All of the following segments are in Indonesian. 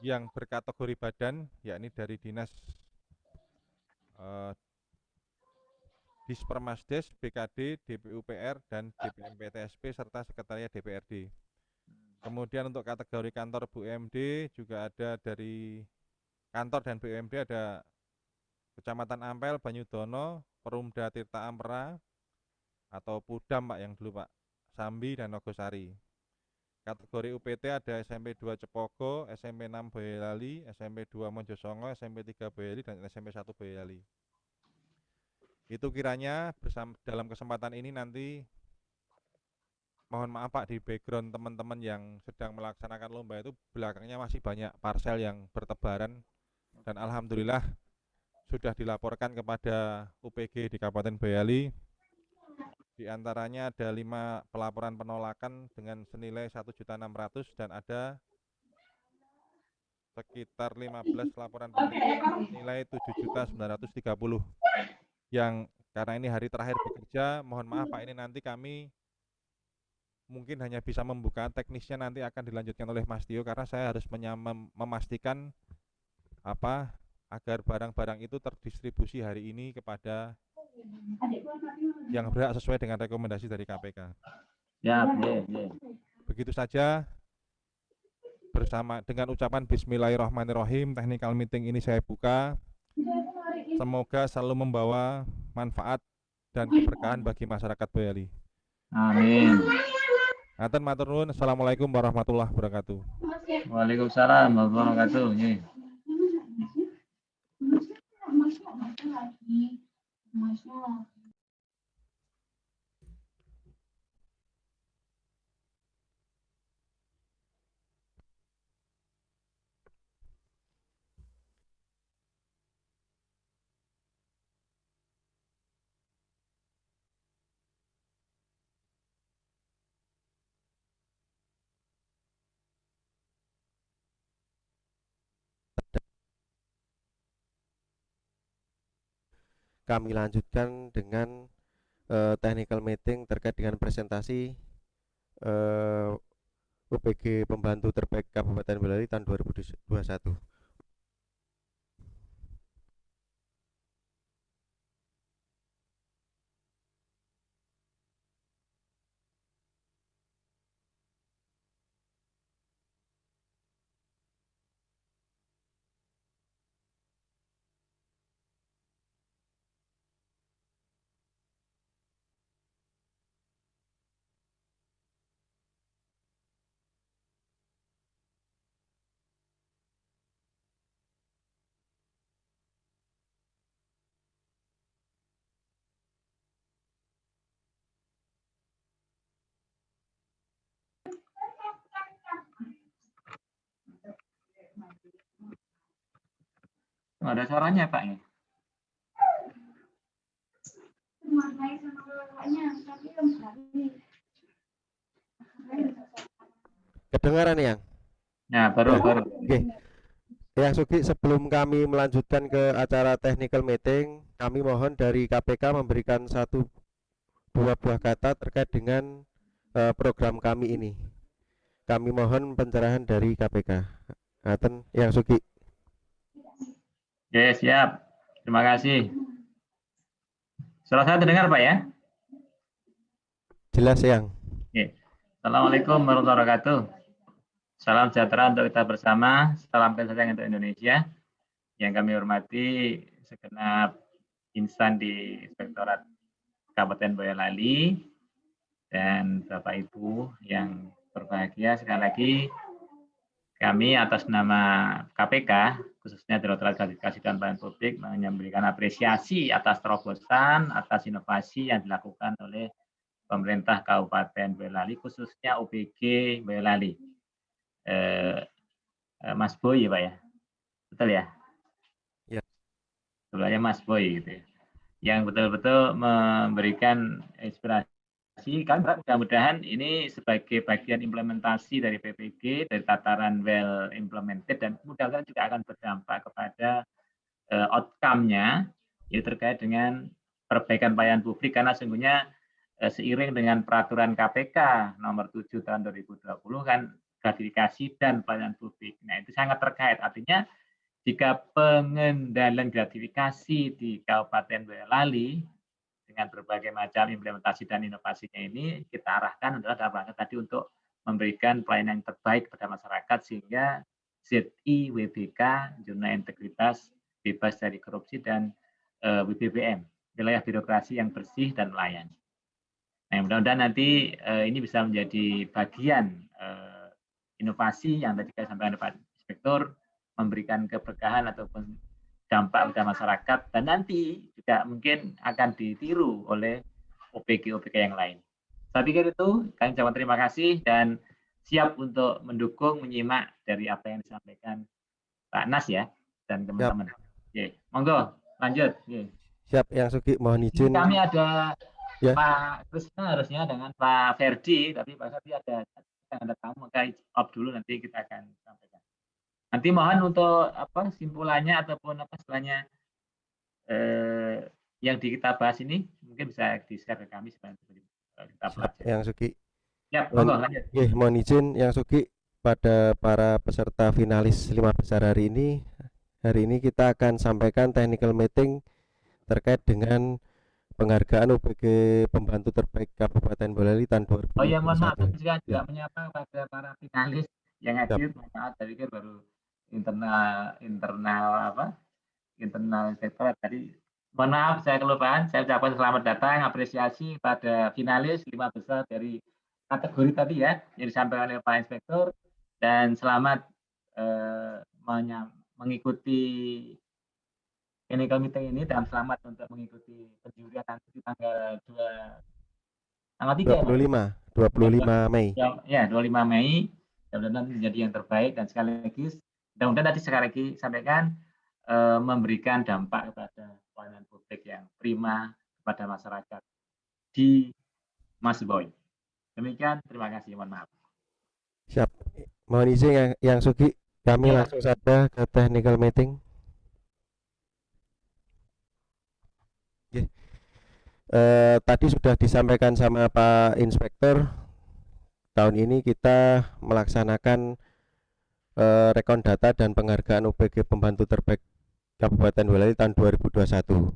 yang berkategori badan, yakni dari Dinas Dispermasdes, BKD, DPUPR, dan DPMPTSP, serta Sekretariat DPRD. Kemudian untuk kategori kantor BUMD juga ada dari kantor dan BUMD ada Kecamatan Ampel, Banyudono, Perumda Tirta Ampera, atau Pudam Pak yang dulu Pak, Sambi, dan Nogosari. Kategori UPT ada SMP 2 Cepogo, SMP 6 Boyolali, SMP 2 Mojosongo, SMP 3 Boyolali, dan SMP 1 Boyolali. Itu kiranya dalam kesempatan ini nanti mohon maaf Pak, di background teman-teman yang sedang melaksanakan lomba itu belakangnya masih banyak parsel yang bertebaran, dan alhamdulillah sudah dilaporkan kepada UPG di Kabupaten Boyolali. Di antaranya ada 5 pelaporan penolakan dengan senilai 1.600.000 dan ada sekitar 15 laporan penerimaan nilai 7.930.000 yang karena ini hari terakhir bekerja, mohon maaf Pak, ini nanti kami mungkin hanya bisa membuka, teknisnya nanti akan dilanjutkan oleh Mas Tio karena saya harus memastikan agar barang-barang itu terdistribusi hari ini kepada yang berhak sesuai dengan rekomendasi dari KPK. Ya, Begitu saja. Bersama dengan ucapan Bismillahirrahmanirrahim, technical meeting ini saya buka. Semoga selalu membawa manfaat dan keberkahan bagi masyarakat Boyolali. Amin. Ngaten matur nuwun. Assalamualaikum warahmatullahi wabarakatuh. Waalaikumsalam warahmatullahi wabarakatuh. Kami lanjutkan dengan technical meeting terkait dengan presentasi UPG Pembantu Terbaik Kabupaten Boyolali tahun 2021. Ada suaranya Pak ya? Kedengaran yang? Ya, baru. Oke. Yang Sugi, sebelum kami melanjutkan ke acara technical meeting, kami mohon dari KPK memberikan 1-2 buah kata terkait dengan program kami ini. Kami mohon pencerahan dari KPK. Ngaten yang Sugi. Oke, siap. Terima kasih. Suara saya terdengar Pak ya? Jelas yang. Oke. Assalamualaikum warahmatullahi wabarakatuh. Salam sejahtera untuk kita bersama. Salam kasih sayang untuk Indonesia. Yang kami hormati segenap insan di Inspektorat Kabupaten Boyolali dan Bapak Ibu yang berbahagia, sekali lagi kami atas nama KPK, khususnya Direktorat Klasifikasi dan Pelayanan Publik, memberikan apresiasi atas terobosan, atas inovasi yang dilakukan oleh pemerintah Kabupaten Boyolali, khususnya UPG Boyolali. Mas Boy ya Pak ya? Betul ya? Ya. Sebenarnya Mas Boy gitu ya. Yang betul-betul memberikan inspirasi. Kan mudah-mudahan ini sebagai bagian implementasi dari PPG, dari tataran well implemented, dan mudah-mudahan juga akan berdampak kepada outcome-nya itu terkait dengan perbaikan pelayanan publik, karena sesungguhnya seiring dengan peraturan KPK nomor 7 tahun 2020 kan gratifikasi dan pelayanan publik. Nah, itu sangat terkait. Artinya jika pengendalian gratifikasi di Kabupaten Boyolali dengan berbagai macam implementasi dan inovasinya ini kita arahkan adalah dalam rangka tadi untuk memberikan pelayanan yang terbaik kepada masyarakat sehingga ZI WBK, zona integritas bebas dari korupsi, dan WBBM, wilayah birokrasi yang bersih dan melayani. Nah, mudah-mudahan nanti ini bisa menjadi bagian inovasi yang tadi saya sampaikan Pak Inspektur, memberikan keberkahan ataupun dampak pada masyarakat, dan nanti juga mungkin akan ditiru oleh OPG-OPG yang lain. Saya pikir itu, kami ucapkan terima kasih dan siap untuk mendukung, menyimak dari apa yang disampaikan Pak Nas ya, dan teman-teman. Oke, monggo lanjut. Oke. Siap, Yang Sugi, mohon izin. Kami ada ya. Pak Krisna harusnya dengan Pak Ferdi, tapi Pak Ferdi ada tamu, maka off dulu, nanti kita akan sampaikan. Nanti mohon untuk apa simpulannya ataupun apa istilahnya yang kita bahas ini mungkin bisa di-share ke kami supaya kita pelajari. Yang Sugi. Ya, monggo lanjut. Mohon izin Yang Sugi, pada para peserta finalis 5 besar hari ini kita akan sampaikan technical meeting terkait dengan penghargaan OPG Pembantu Terbaik Kabupaten Boyolali tahun 2021. Oh ya, mohon maaf, juga menyapa pada para finalis yang hadir. Maaf, saya pikir baru internal inspektorat tadi. Mohon maaf, saya kelupaan. Saya ucapkan selamat datang, apresiasi pada finalis 5 besar dari kategori tadi ya, yang disampaikan oleh Pak Inspektur, dan selamat mengikuti technical meeting ini, dan selamat untuk mengikuti penjurian nanti di tanggal 25 Mei. Ya, 25 Mei. Mudah-mudahan menjadi yang terbaik, dan sekali lagi mudah-mudahan tadi sekali lagi sampaikan memberikan dampak kepada pelayanan publik yang prima kepada masyarakat di Mas Boy. Demikian, terima kasih, mohon maaf. Siap. Mohon izin Yang Sugi, kami langsung saja ke technical meeting. Tadi sudah disampaikan sama Pak Inspektur, tahun ini kita melaksanakan rekon data dan penghargaan OPG Pembantu Terbaik Kabupaten Boyolali tahun 2021.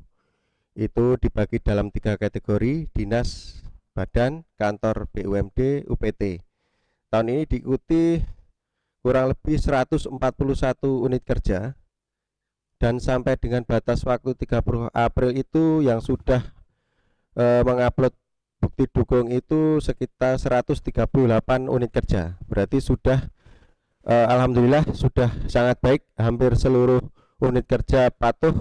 Itu dibagi dalam 3 kategori: dinas, badan, kantor BUMD, UPT. Tahun ini diikuti kurang lebih 141 unit kerja, dan sampai dengan batas waktu 30 April itu yang sudah mengupload bukti dukung itu sekitar 138 unit kerja. Berarti sudah alhamdulillah sudah sangat baik, hampir seluruh unit kerja patuh,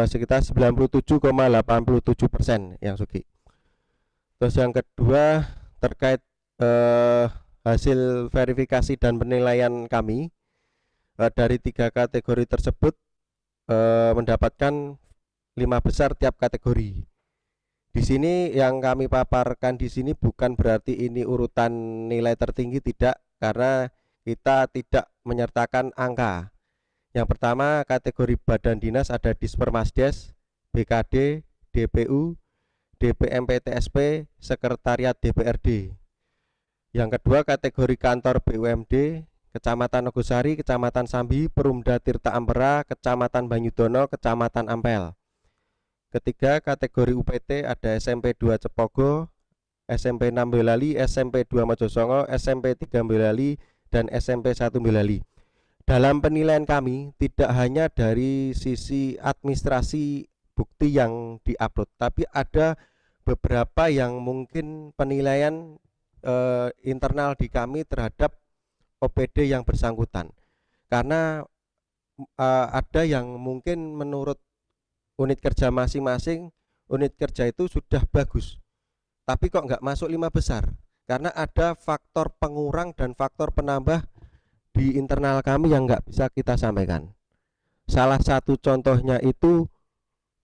sekitar 97,87% Yang Sugi. Terus yang kedua terkait hasil verifikasi dan penilaian kami dari 3 kategori tersebut mendapatkan 5 besar tiap kategori. Di sini yang kami paparkan di sini bukan berarti ini urutan nilai tertinggi, tidak, karena kita tidak menyertakan angka. Yang pertama kategori badan dinas ada Dispermasdes, BKD, DPU, DPMPTSP, Sekretariat DPRD. Yang kedua kategori kantor BUMD, Kecamatan Nogosari, Kecamatan Sambi, Perumda Tirta Ampera, Kecamatan Banyudono, Kecamatan Ampel. Ketiga kategori UPT ada SMP 2 Cepogo, SMP 6 Boyolali, SMP 2 Mojosongo, SMP 3 Boyolali, dan SMP 1 Boyolali. Dalam penilaian kami tidak hanya dari sisi administrasi bukti yang diupload, tapi ada beberapa yang mungkin penilaian internal di kami terhadap OPD yang bersangkutan, karena ada yang mungkin menurut unit kerja masing-masing, unit kerja itu sudah bagus, tapi kok nggak masuk 5 besar, karena ada faktor pengurang dan faktor penambah di internal kami yang nggak bisa kita sampaikan. Salah satu contohnya itu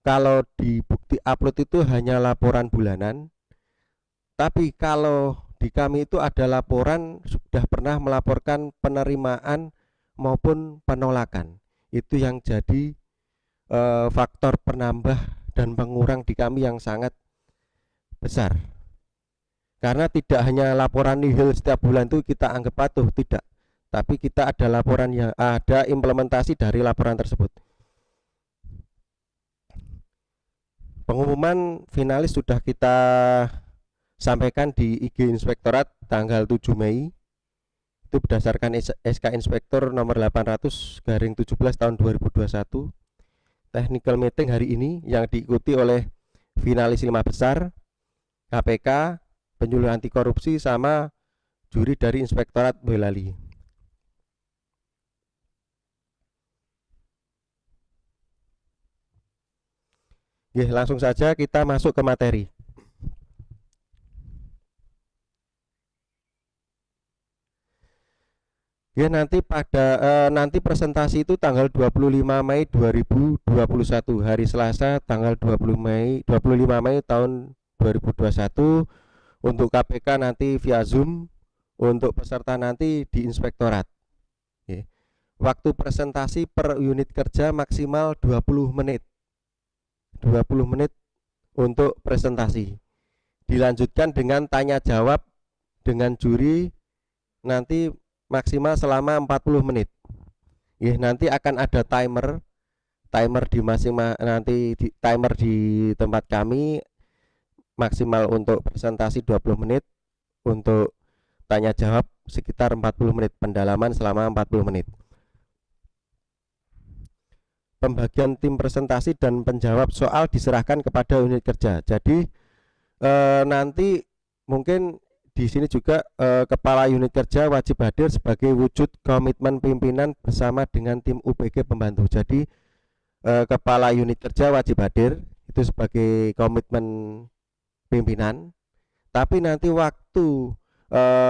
kalau di bukti upload itu hanya laporan bulanan, tapi kalau di kami itu ada laporan sudah pernah melaporkan penerimaan maupun penolakan. Itu yang jadi faktor penambah dan pengurang di kami yang sangat besar. Karena tidak hanya laporan nihil setiap bulan itu kita anggap patuh, tidak. Tapi kita ada laporan yang ada implementasi dari laporan tersebut. Pengumuman finalis sudah kita sampaikan di IG Inspektorat tanggal 7 Mei. Itu berdasarkan SK Inspektor nomor 800/17 tahun 2021. Technical meeting hari ini yang diikuti oleh finalis 5 besar, KPK, penyuluh anti korupsi, sama juri dari Inspektorat Boyolali. Oke, langsung saja kita masuk ke materi. Ya, nanti nanti presentasi itu tanggal 25 Mei 2021, hari Selasa tanggal 25 Mei tahun 2021. Untuk KPK nanti via Zoom, untuk peserta nanti di Inspektorat. Oke. Waktu presentasi per unit kerja maksimal 20 menit. 20 menit untuk presentasi. Dilanjutkan dengan tanya jawab dengan juri nanti maksimal selama 40 menit. Nanti akan ada timer di timer di tempat kami maksimal untuk presentasi 20 menit, untuk tanya jawab sekitar 40 menit, pendalaman selama 40 menit. Pembagian tim presentasi dan penjawab soal diserahkan kepada unit kerja. Jadi nanti mungkin di sini juga kepala unit kerja wajib hadir sebagai wujud komitmen pimpinan bersama dengan tim UPG pembantu. Jadi kepala unit kerja wajib hadir itu sebagai komitmen pimpinan. Tapi nanti waktu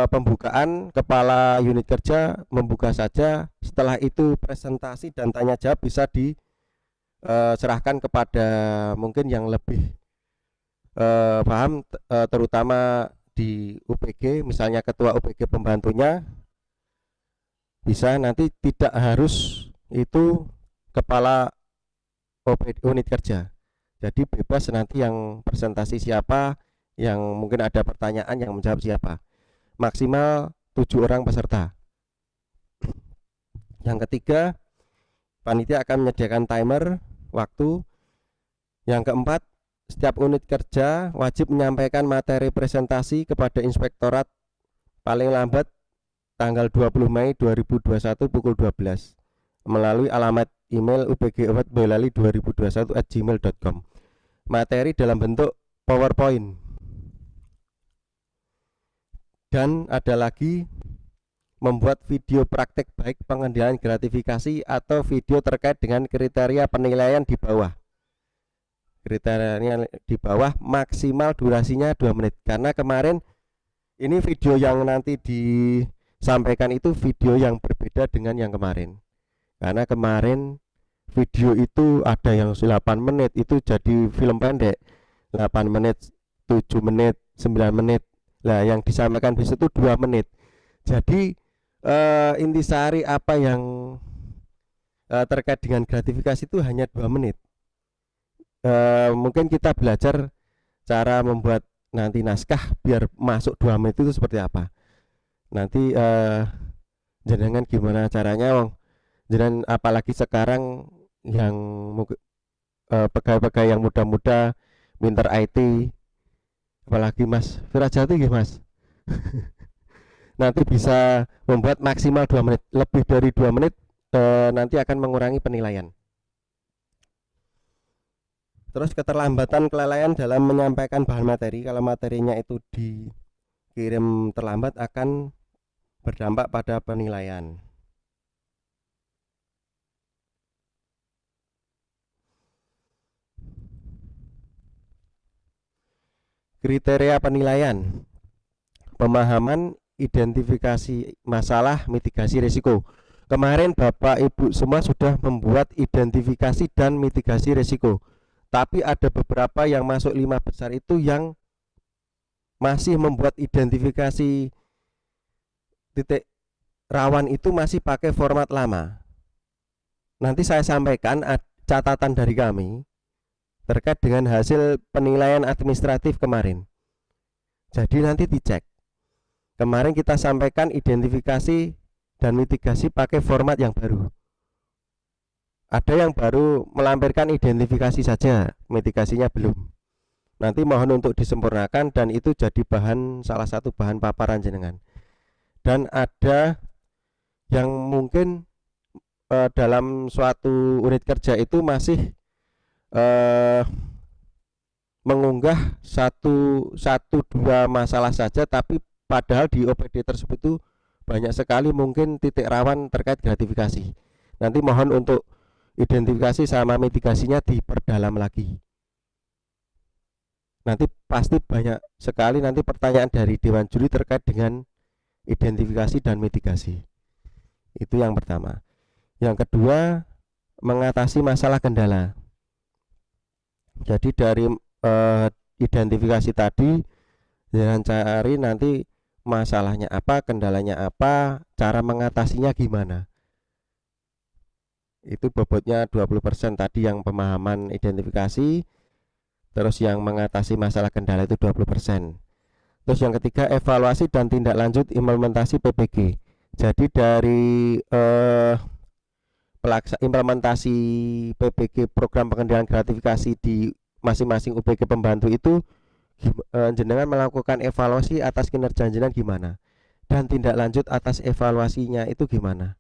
pembukaan kepala unit kerja membuka saja. Setelah itu presentasi dan tanya jawab bisa diserahkan kepada mungkin yang lebih paham, terutama di UPG, misalnya ketua UPG pembantunya. Bisa, nanti tidak harus itu kepala unit kerja. Jadi bebas nanti yang presentasi siapa, yang mungkin ada pertanyaan yang menjawab siapa. Maksimal 7 orang peserta. Yang ketiga, panitia akan menyediakan timer waktu. Yang keempat, setiap unit kerja wajib menyampaikan materi presentasi kepada Inspektorat paling lambat tanggal 20 Mei 2021 pukul 12 melalui alamat email upg.boyolali2021@gmail.com. Materi dalam bentuk PowerPoint. Dan ada lagi membuat video praktek baik pengendalian gratifikasi atau video terkait dengan kriteria penilaian di bawah. Kriterianya di bawah maksimal durasinya 2 menit. Karena kemarin ini video yang nanti disampaikan itu video yang berbeda dengan yang kemarin. Karena kemarin video itu ada yang 8 menit itu jadi film pendek, 8 menit, 7 menit, 9 menit. Nah, yang disampaikan besok itu 2 menit. Jadi intisari apa yang terkait dengan gratifikasi itu hanya 2 menit. Mungkin kita belajar cara membuat nanti naskah biar masuk 2 menit itu seperti apa. Nanti jenengan gimana caranya, Wong? Jenengan apalagi sekarang yang pegawai-pegawai yang muda-muda pinter IT, apalagi Mas Firajati nggih, Mas. Nanti bisa membuat maksimal 2 menit. Lebih dari 2 menit nanti akan mengurangi penilaian. Terus keterlambatan kelalaian dalam menyampaikan bahan materi, kalau materinya itu dikirim terlambat akan berdampak pada penilaian. Kriteria penilaian: pemahaman, identifikasi masalah, mitigasi risiko. Kemarin Bapak Ibu semua sudah membuat identifikasi dan mitigasi risiko. Tapi ada beberapa yang masuk 5 besar itu yang masih membuat identifikasi titik rawan itu masih pakai format lama. Nanti saya sampaikan catatan dari kami terkait dengan hasil penilaian administratif kemarin. Jadi nanti dicek. Kemarin kita sampaikan identifikasi dan mitigasi pakai format yang baru. Ada yang baru melampirkan identifikasi saja, mitigasinya belum. Nanti mohon untuk disempurnakan dan itu jadi salah satu bahan paparan jenengan. Dan ada yang mungkin dalam suatu unit kerja itu masih mengunggah satu dua masalah saja, tapi padahal di OPD tersebut itu banyak sekali mungkin titik rawan terkait gratifikasi. Nanti mohon untuk identifikasi sama mitigasinya diperdalam lagi. Nanti pasti banyak sekali nanti pertanyaan dari Dewan Juri terkait dengan identifikasi dan mitigasi. Itu yang pertama. Yang kedua, mengatasi masalah kendala. Jadi dari identifikasi tadi jangan cari nanti masalahnya apa, kendalanya apa, cara mengatasinya gimana. Itu bobotnya 20% tadi yang pemahaman identifikasi, terus yang mengatasi masalah kendala itu 20%. Terus yang ketiga, evaluasi dan tindak lanjut implementasi PPG. Jadi dari implementasi PPG program pengendalian gratifikasi di masing-masing UPG pembantu itu jenengan melakukan evaluasi atas kinerja jenengan gimana, dan tindak lanjut atas evaluasinya itu gimana.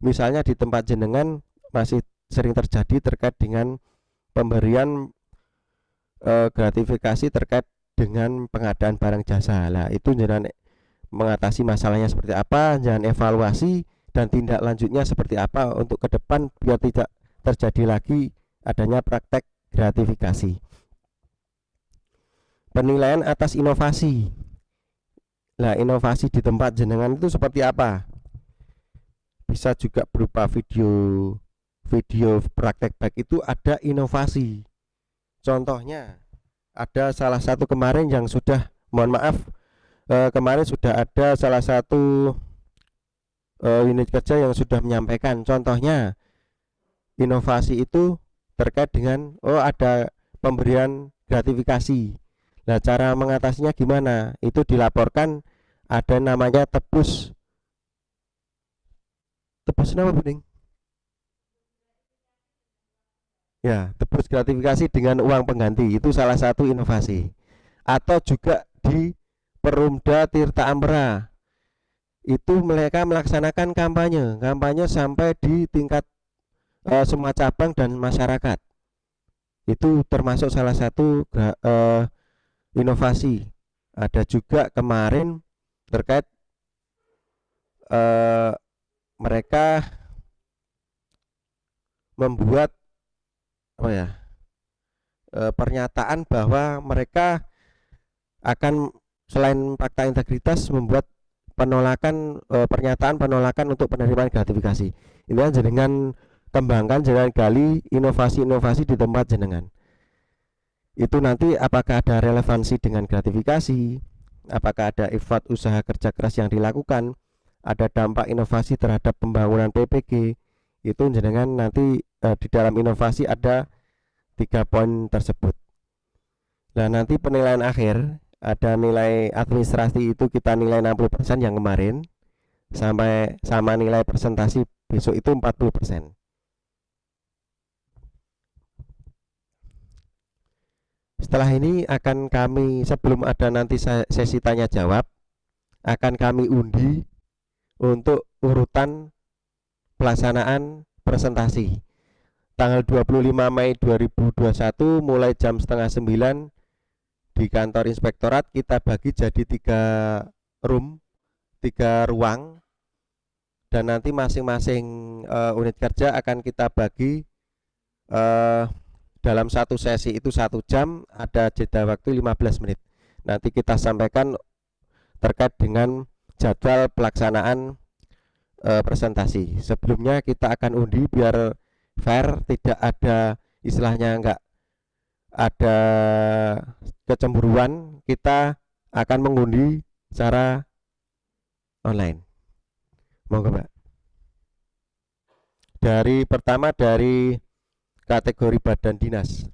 Misalnya di tempat jenengan masih sering terjadi terkait dengan pemberian gratifikasi terkait dengan pengadaan barang jasa. Lah itu jenengan mengatasi masalahnya seperti apa, jangan evaluasi dan tindak lanjutnya seperti apa untuk ke depan biar tidak terjadi lagi adanya praktek gratifikasi. Penilaian atas inovasi. Nah, inovasi di tempat jenengan itu seperti apa? Bisa juga berupa video praktek baik itu ada inovasi. Contohnya ada salah satu kemarin yang sudah, mohon maaf, kemarin sudah ada salah satu unit kerja yang sudah menyampaikan. Contohnya inovasi itu terkait dengan ada pemberian gratifikasi. Nah, cara mengatasinya gimana? Itu dilaporkan ada namanya tebus nama Buning? Ya, tebus gratifikasi dengan uang pengganti itu salah satu inovasi. Atau juga di Perumda Tirta Ampera itu mereka melaksanakan kampanye sampai di tingkat semua cabang dan masyarakat. Itu termasuk salah satu inovasi. Ada juga kemarin terkait mereka membuat pernyataan bahwa mereka akan selain fakta integritas membuat pernyataan penolakan untuk penerimaan gratifikasi. Ini jenengan kembangkan, jenengan gali inovasi-inovasi di tempat jenengan. Itu nanti apakah ada relevansi dengan gratifikasi, apakah ada effort usaha kerja keras yang dilakukan, ada dampak inovasi terhadap pembangunan PPG. Itu jenengan nanti di dalam inovasi ada 3 poin tersebut. Nah, nanti penilaian akhir ada nilai administrasi itu kita nilai 60% yang kemarin, sampai sama nilai presentasi besok itu 40%. Setelah ini akan kami, sebelum ada nanti sesi tanya jawab, akan kami undi untuk urutan pelaksanaan presentasi. Tanggal 25 Mei 2021 mulai jam 8:30 di kantor inspektorat kita bagi jadi 3 ruang, dan nanti masing-masing unit kerja akan kita bagi dalam satu sesi itu 1 jam, ada jeda waktu 15 menit. Nanti kita sampaikan terkait dengan jadwal pelaksanaan presentasi. Sebelumnya kita akan undi biar fair, tidak ada istilahnya enggak ada kecemburuan. Kita akan mengundi secara online. Monggo, Mbak. Pertama dari kategori badan dinas.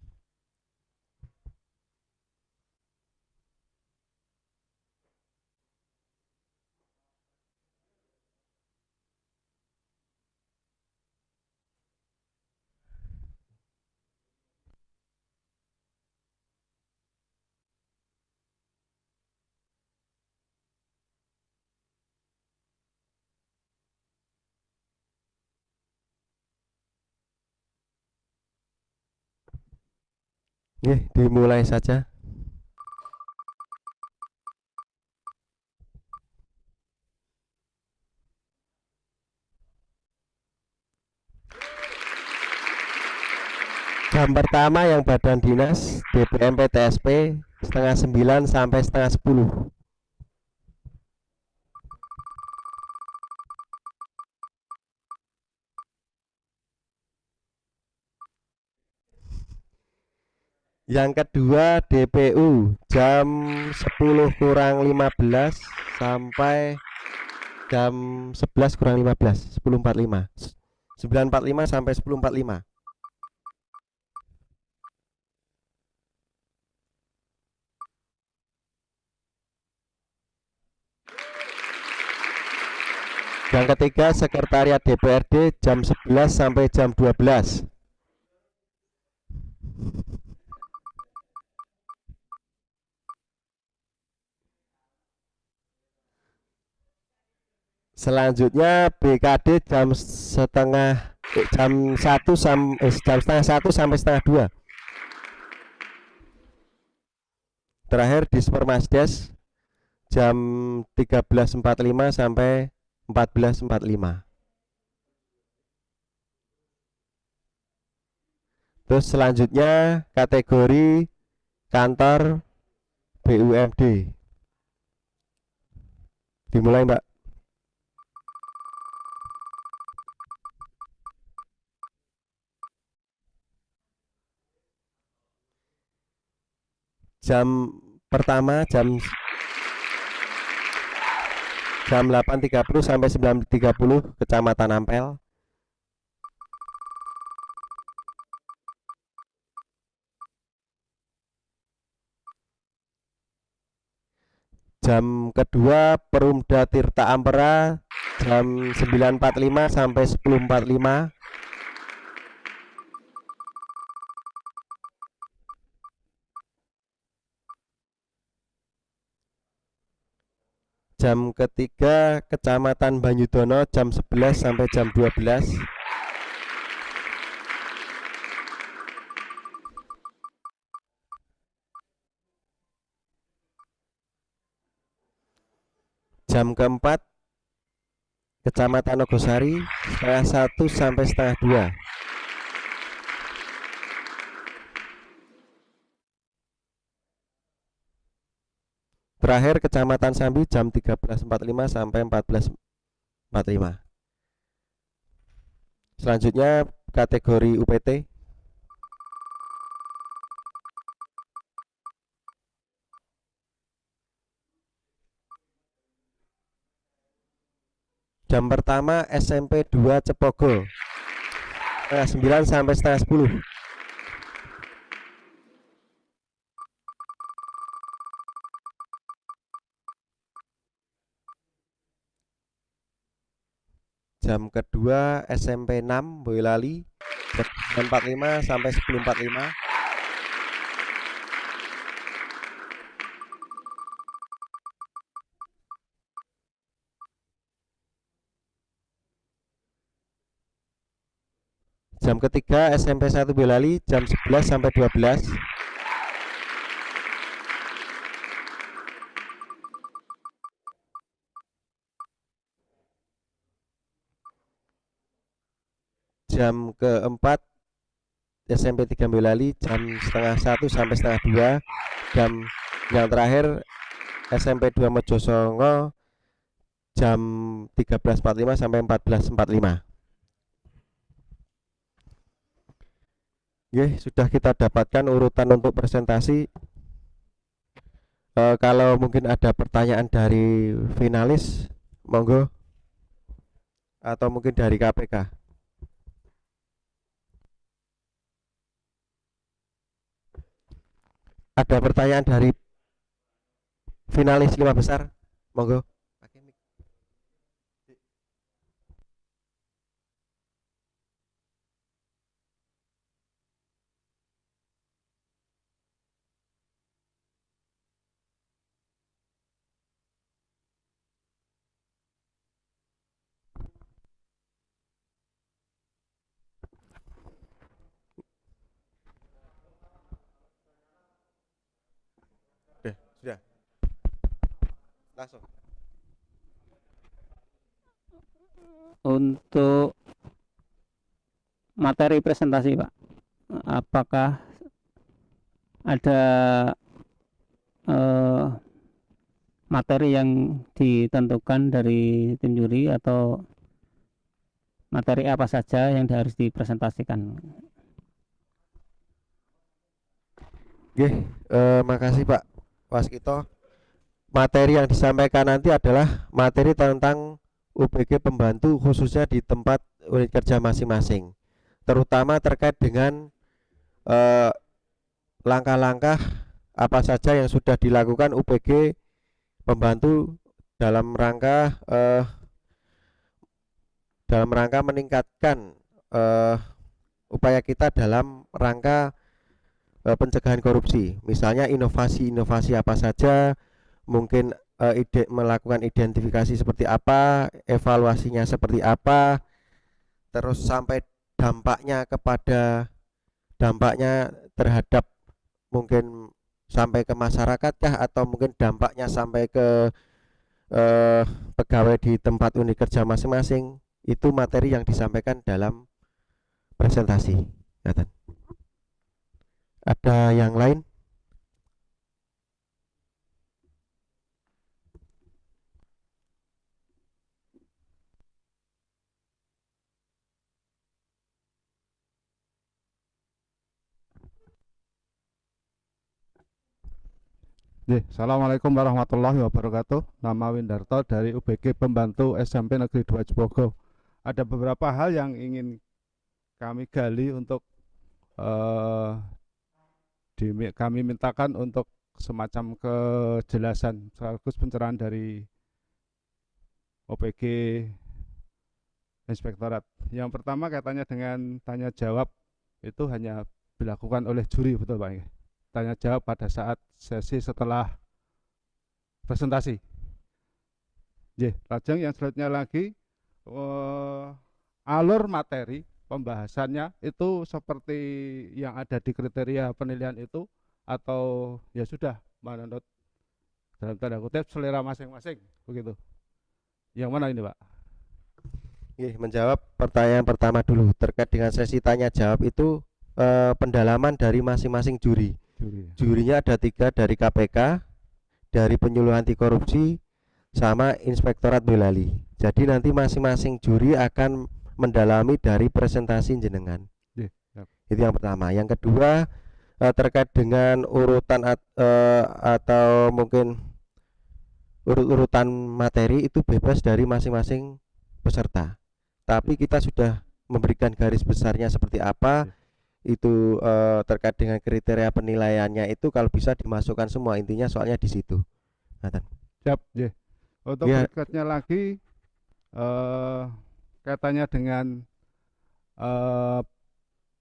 Dimulai saja. Jam pertama yang Badan Dinas DPM PTSP setengah 9 sampai setengah 10. Yang kedua DPU jam 10 kurang 15 sampai jam 11 kurang 15, 10.45. 9.45 sampai 10.45. Yang ketiga Sekretariat DPRD jam 11 sampai jam 12. Selanjutnya BKD jam setengah 1 sampai setengah 2. Terakhir Dispermasdes jam 13.45 sampai 14.45. Terus selanjutnya kategori kantor BUMD. Dimulai, Mbak. Jam pertama jam 8.30 sampai 9.30 Kecamatan Ampel. Jam kedua Perumda Tirta Ampera jam 9.45 sampai 10.45. Jam ketiga Kecamatan Banyudono jam 11 sampai jam 12. Jam keempat Kecamatan Nogosari setengah 1 sampai setengah 2. Terakhir Kecamatan Sambi jam 13.45 sampai 14.45. Selanjutnya kategori UPT. Jam pertama SMP 2 Cepogo setengah 9 sampai setengah 10. Jam kedua SMP 6 Boyolali jam 9.45 sampai 10.45. Jam ketiga SMP 1 Boyolali jam 11 sampai 12. Jam keempat SMP 3 Boyolali jam setengah 1 sampai setengah 2. Jam yang terakhir SMP 2 Mojosongo jam 13.45 sampai 14.45. Sudah kita dapatkan urutan untuk presentasi. Kalau mungkin ada pertanyaan dari finalis, monggo. Atau mungkin dari KPK. Ada pertanyaan dari finalis 5 besar, monggo. Sudah. Langsung. Untuk materi presentasi, Pak, apakah ada materi yang ditentukan dari tim juri atau materi apa saja yang harus dipresentasikan? Oke, makasih Pak Waskito. Materi yang disampaikan nanti adalah materi tentang UPG pembantu khususnya di tempat unit kerja masing-masing, terutama terkait dengan langkah-langkah apa saja yang sudah dilakukan UPG pembantu dalam rangka meningkatkan upaya kita dalam rangka pencegahan korupsi. Misalnya inovasi-inovasi apa saja, mungkin melakukan identifikasi seperti apa, evaluasinya seperti apa, terus sampai dampaknya terhadap mungkin sampai ke masyarakat kah, atau mungkin dampaknya sampai ke pegawai di tempat unit kerja masing-masing. Itu materi yang disampaikan dalam presentasi. Ada yang lain? Assalamualaikum warahmatullahi wabarakatuh. Nama Windarto dari UBG Pembantu SMP Negeri 2 Cibogo. Ada beberapa hal yang ingin kami gali untuk kami mintakan untuk semacam kejelasan sekaligus pencerahan dari OPG Inspektorat. Yang pertama kaitannya dengan tanya jawab, itu hanya dilakukan oleh juri, betul Pak? Tanya jawab pada saat sesi setelah presentasi. Lajeng yang selanjutnya lagi, alur materi pembahasannya itu seperti yang ada di kriteria penilaian itu, atau ya sudah menurut dalam tanda kutip selera masing-masing, begitu. Yang mana ini Pak? Menjawab pertanyaan pertama dulu terkait dengan sesi tanya jawab itu, pendalaman dari masing-masing juri. Jurinya ada 3 dari KPK, dari penyuluh anti korupsi, sama Inspektorat Boyolali. Jadi nanti masing-masing juri akan mendalami dari presentasi jenengan. Itu yang pertama. Yang kedua, terkait dengan urutan atau mungkin urutan materi itu bebas dari masing-masing peserta. Tapi kita sudah memberikan garis besarnya seperti apa. Itu terkait dengan kriteria penilaiannya itu kalau bisa dimasukkan semua, intinya soalnya di situ. Siap, Untuk berikutnya lagi kaitannya dengan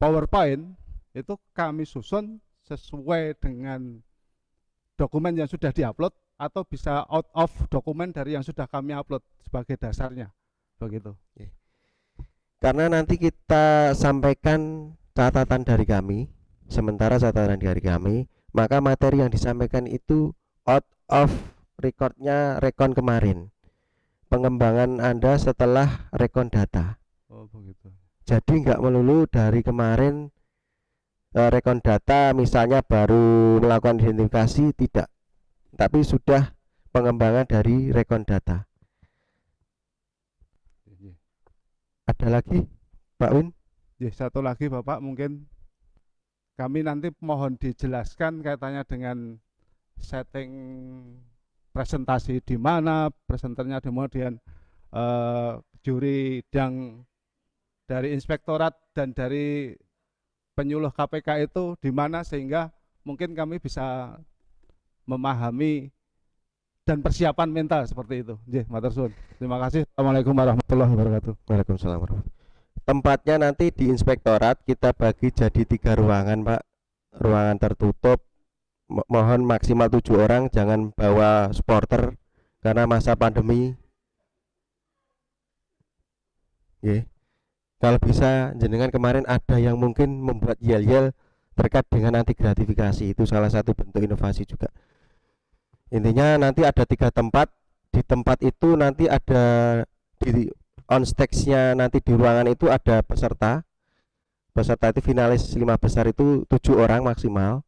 PowerPoint itu kami susun sesuai dengan dokumen yang sudah diupload, atau bisa out of dokumen dari yang sudah kami upload sebagai dasarnya, begitu. Karena nanti kita sampaikan catatan dari kami, sementara catatan dari kami, maka materi yang disampaikan itu out of recordnya rekon kemarin, pengembangan Anda setelah rekon data. Oh begitu. Jadi nggak melulu dari kemarin rekon data, misalnya baru melakukan identifikasi, tidak, tapi sudah pengembangan dari rekon data. Ada lagi Pak Win? Satu lagi Bapak, mungkin kami nanti mohon dijelaskan kaitannya dengan setting presentasi di mana, presenternya, kemudian juri yang dari inspektorat dan dari penyuluh KPK itu di mana, sehingga mungkin kami bisa memahami dan persiapan mental seperti itu. Matur suwun. Terima kasih. Assalamualaikum warahmatullahi wabarakatuh. Waalaikumsalam warahmatullahi wabarakatuh. Tempatnya nanti di inspektorat kita bagi jadi 3 ruangan Pak, ruangan tertutup. Mohon maksimal 7 orang, jangan bawa supporter karena masa pandemi. Kalau bisa jenengan kemarin ada yang mungkin membuat yel-yel terkait dengan anti gratifikasi, itu salah satu bentuk inovasi juga. Intinya nanti ada 3 tempat. Di tempat itu nanti ada di on stage-nya, nanti di ruangan itu ada peserta. Peserta itu finalis 5 besar itu 7 orang maksimal,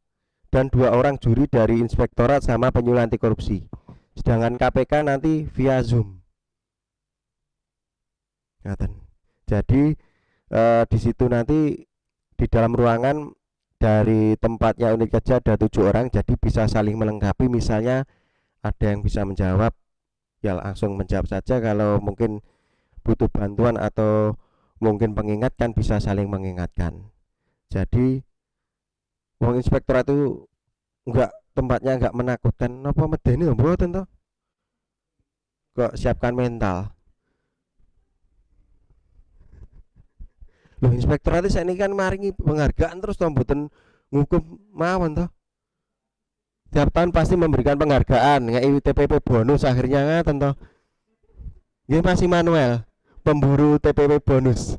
dan 2 orang juri dari inspektorat sama penyuluh anti korupsi. Sedangkan KPK nanti via Zoom. Jadi di situ nanti di dalam ruangan dari tempatnya unit kerja ada 7 orang, jadi bisa saling melengkapi. Misalnya ada yang bisa menjawab, ya langsung menjawab saja. Kalau mungkin butuh bantuan atau mungkin pengingat, kan bisa saling mengingatkan. Jadi wong inspektorat itu tempatnya enggak menakutkan. Napa medeni lho mboten toh? Kok siapkan mental. Loh, inspektorat itu ini kan maringi penghargaan terus toh, mboten ngukum mawon toh. Tiap tahun pasti memberikan penghargaan, ngei TPP bonus akhirnya ngaten toh. Nggih masih Manuel, pemburu TPP bonus.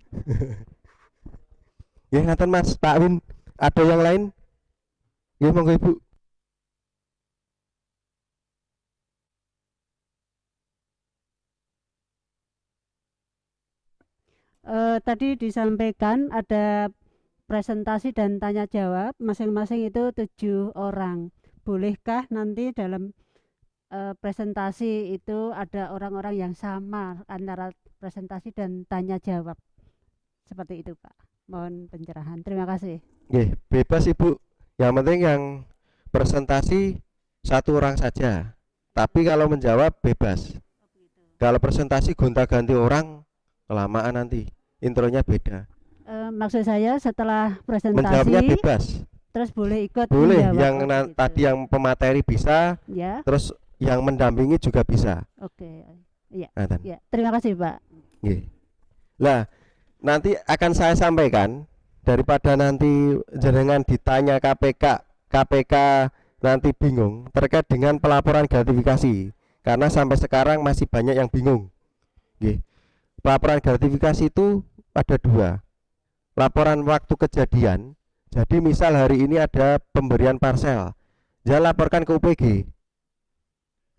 Nggih ngaten Mas Pak Win, ada yang lain? Nggih monggo Ibu. Tadi disampaikan ada presentasi dan tanya jawab, masing-masing itu 7 orang. Bolehkah nanti dalam presentasi itu ada orang-orang yang sama antara presentasi dan tanya jawab? Seperti itu Pak. Mohon pencerahan. Terima kasih. Nggih, bebas Ibu. Yang penting yang presentasi 1 orang saja. Tapi kalau menjawab bebas. Kalau presentasi gonta-ganti orang, kelamaan nanti. Intronya beda. Maksud saya setelah Menjawabnya presentasi bebas. terus boleh ikut Boleh, menjawab. yang Gitu. tadi yang pemateri bisa, Ya, terus yang mendampingi juga bisa. oke. Iya, Ngaten. ya. Terima kasih Pak. Nggih. Lah, nanti akan saya sampaikan, daripada nanti jenengan ditanya KPK nanti bingung terkait dengan pelaporan gratifikasi, karena sampai sekarang masih banyak yang bingung. Nggih. Pelaporan gratifikasi itu ada 2. Laporan waktu kejadian. Jadi misal hari ini ada pemberian parsel, jangan laporkan ke UPG.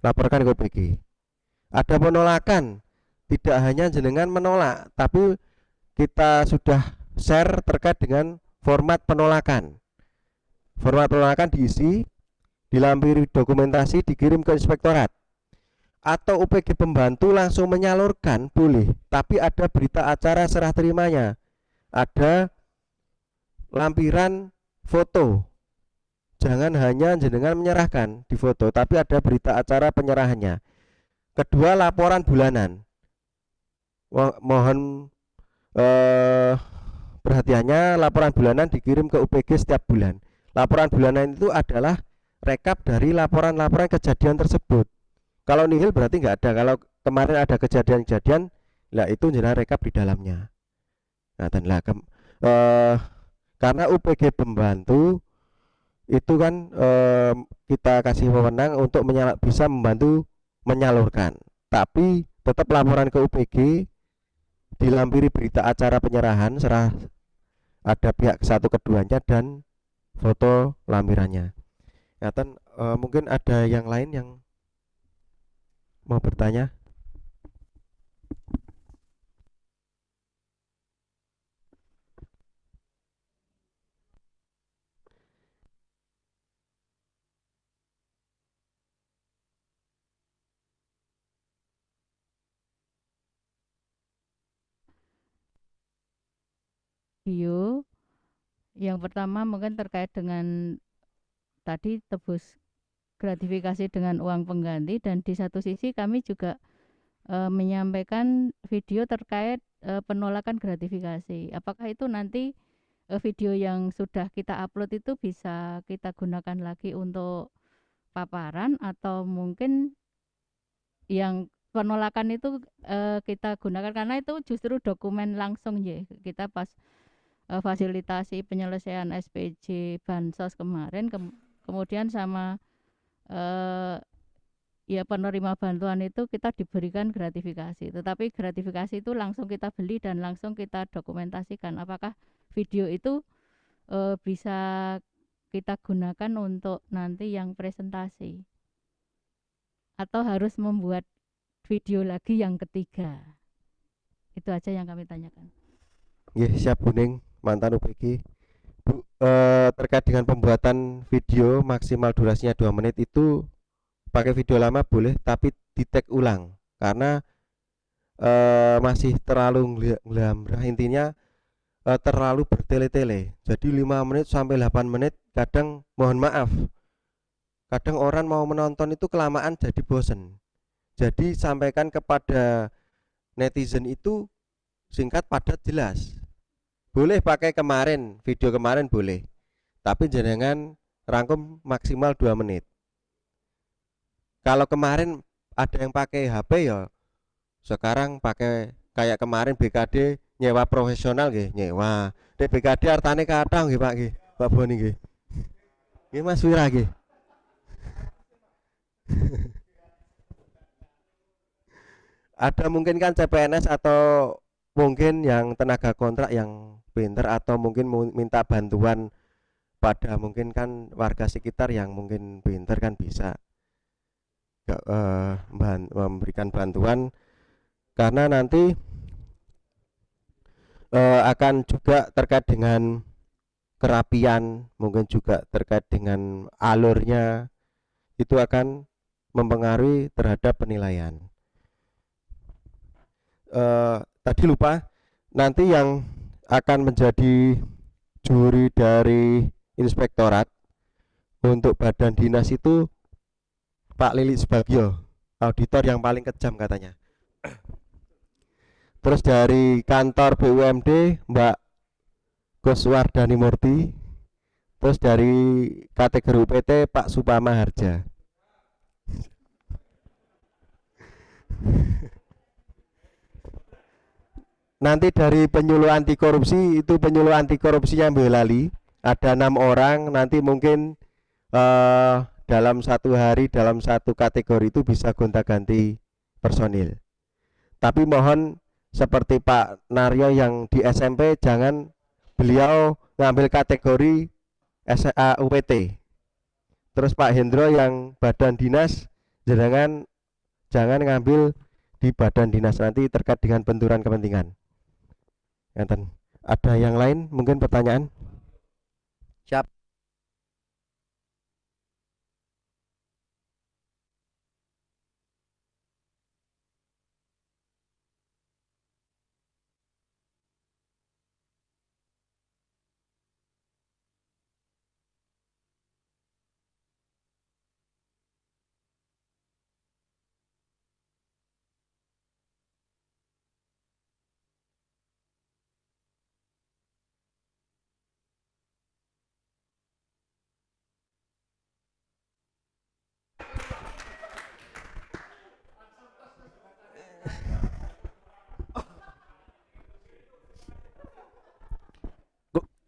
Laporkan ke UPG. Ada penolakan, tidak hanya jenengan menolak, tapi kita sudah share terkait dengan format penolakan. Format penolakan diisi, dilampiri dokumentasi, dikirim ke inspektorat. Atau UPG pembantu langsung menyalurkan boleh, tapi ada berita acara serah terimanya, ada lampiran foto. Jangan hanya jenengan menyerahkan di foto, tapi ada berita acara penyerahannya. Kedua, laporan bulanan. Mohon perhatiannya, laporan bulanan dikirim ke UPG setiap bulan. Laporan bulanan itu adalah rekap dari laporan-laporan kejadian tersebut. Kalau nihil berarti nggak ada. Kalau kemarin ada kejadian-kejadian, lah itu jenengan rekap di dalamnya. Nah, dan lah karena UPG pembantu itu kan kita kasih wewenang untuk bisa membantu menyalurkan, tapi tetap laporan ke UPG, dilampiri berita acara penyerahan, serah ada pihak satu keduanya dan foto lampirannya. Ngaten, mungkin ada yang lain yang mau bertanya? Video yang pertama mungkin terkait dengan tadi tebus gratifikasi dengan uang pengganti, dan di satu sisi kami juga menyampaikan video terkait penolakan gratifikasi. Apakah itu nanti video yang sudah kita upload itu bisa kita gunakan lagi untuk paparan, atau mungkin yang penolakan itu kita gunakan karena itu justru dokumen langsung ya kita pas fasilitasi penyelesaian SPJ Bansos kemarin, kemudian sama ya penerima bantuan itu kita diberikan gratifikasi, tetapi gratifikasi itu langsung kita beli dan langsung kita dokumentasikan. Apakah video itu bisa kita gunakan untuk nanti yang presentasi? atau harus membuat video lagi yang ketiga? Itu aja yang kami tanyakan. Nggih, siap Bu Ning, mantan UPG. Bu, terkait dengan pembuatan video maksimal durasinya 2 menit itu pakai video lama boleh, tapi di tag ulang karena masih terlalu nglambrah, intinya terlalu bertele-tele. Jadi 5 menit sampai 8 menit kadang, mohon maaf, kadang orang mau menonton itu kelamaan jadi bosen. Jadi sampaikan kepada netizen itu singkat, padat, jelas. Boleh pakai kemarin, video kemarin boleh, tapi jangan rangkum maksimal 2 menit. Kalau kemarin ada yang pakai HP ya, sekarang pakai kayak kemarin BKD nyewa profesional nggih, nyewa. Nek BKD artane kathah nggih Pak nggih, Pak Boni nggih. Nggih Mas Wira nggih. Ada mungkin kan CPNS atau mungkin yang tenaga kontrak yang pinter, atau mungkin minta bantuan pada mungkin kan warga sekitar yang mungkin pinter kan bisa memberikan bantuan, karena nanti akan juga terkait dengan kerapian, mungkin juga terkait dengan alurnya, itu akan mempengaruhi terhadap penilaian. Tadi lupa, nanti yang akan menjadi juri dari inspektorat untuk badan dinas itu Pak Lili Subagio, auditor yang paling kejam katanya. Terus dari kantor BUMD Mbak Goswardani Murti. Terus dari kategori UPT Pak Supama Harja. Nanti dari penyuluh anti korupsi, itu penyuluh anti korupsi yang Boyolali ada 6 orang. Nanti mungkin dalam 1 hari, dalam 1 kategori itu bisa gonta-ganti personil. Tapi mohon seperti Pak Naryo yang di SMP, jangan beliau ngambil kategori UPT. Terus Pak Hendro yang badan dinas, jangan ngambil di badan dinas, nanti terkait dengan benturan kepentingan. Ada yang lain mungkin pertanyaan? Siap.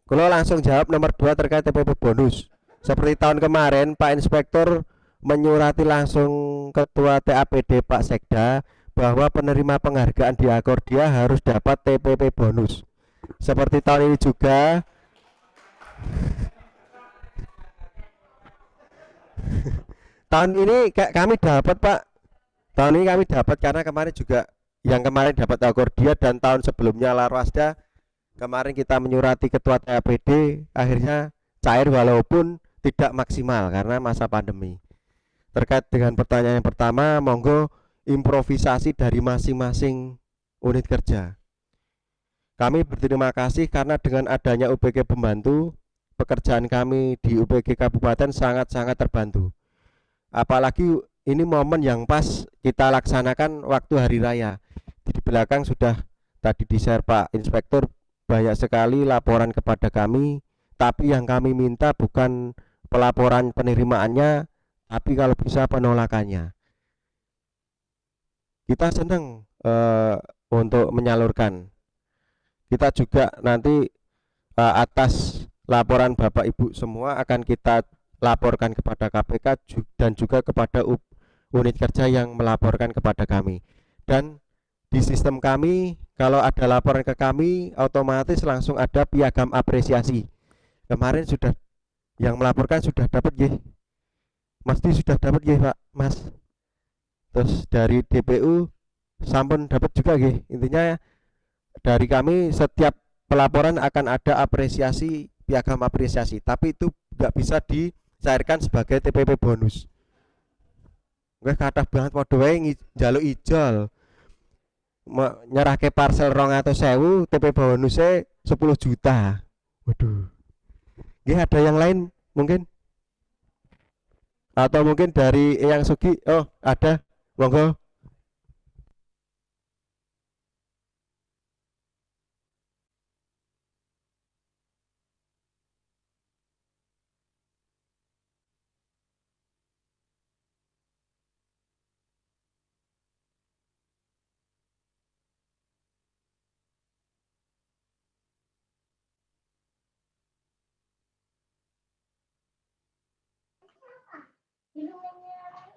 Kalau langsung jawab nomor 2 terkait TPP bonus. Seperti tahun kemarin Pak Inspektur menyurati langsung Ketua TAPD Pak Sekda bahwa penerima penghargaan di Akordia harus dapat TPP bonus. Seperti tahun ini juga tahun ini kami dapat Pak. Tahun ini kami dapat karena kemarin juga yang kemarin dapat Akordia, dan tahun sebelumnya Larwasda. Kemarin kita menyurati Ketua TAPD, akhirnya cair walaupun tidak maksimal karena masa pandemi. Terkait dengan pertanyaan yang pertama, monggo improvisasi dari masing-masing unit kerja. Kami berterima kasih karena dengan adanya UPG pembantu, pekerjaan kami di UPG Kabupaten sangat-sangat terbantu. Apalagi ini momen yang pas kita laksanakan waktu hari raya. Di belakang sudah tadi di-share Pak Inspektur, banyak sekali laporan kepada kami, tapi yang kami minta bukan pelaporan penerimaannya, tapi kalau bisa penolakannya. Kita senang untuk menyalurkan. Kita juga nanti atas laporan Bapak Ibu semua akan kita laporkan kepada KPK dan juga kepada unit kerja yang melaporkan kepada kami. Dan di sistem kami, kalau ada laporan ke kami, otomatis langsung ada piagam apresiasi. Kemarin sudah yang melaporkan sudah dapat nggih. Mas Di sudah dapat nggih Pak, Mas. Terus dari DPU sampun dapat juga nggih. Intinya dari kami setiap pelaporan akan ada apresiasi, piagam apresiasi, tapi itu nggak bisa dicairkan sebagai TPP bonus. Gue kathah banget padha wae njaluk ijol. Nyerahke parcel 200.000, TP bonusnya 10 juta. Waduh. Nggih, ada yang lain mungkin? Atau mungkin dari Eyang Sugi? Oh, ada. Monggo.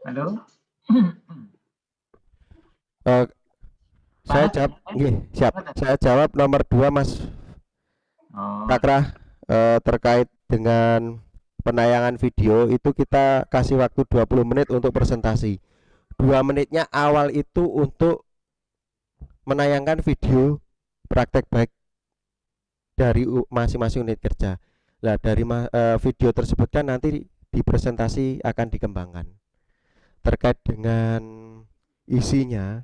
Halo. Saya jawab, nggih, siap. Saya jawab nomor 2 Mas Oh, Cakra, terkait dengan penayangan video itu kita kasih waktu 20 menit untuk presentasi. 2 menitnya awal itu untuk menayangkan video praktek baik dari masing-masing unit kerja. Nah, dari video tersebut kan nanti di presentasi akan dikembangkan. Terkait dengan isinya,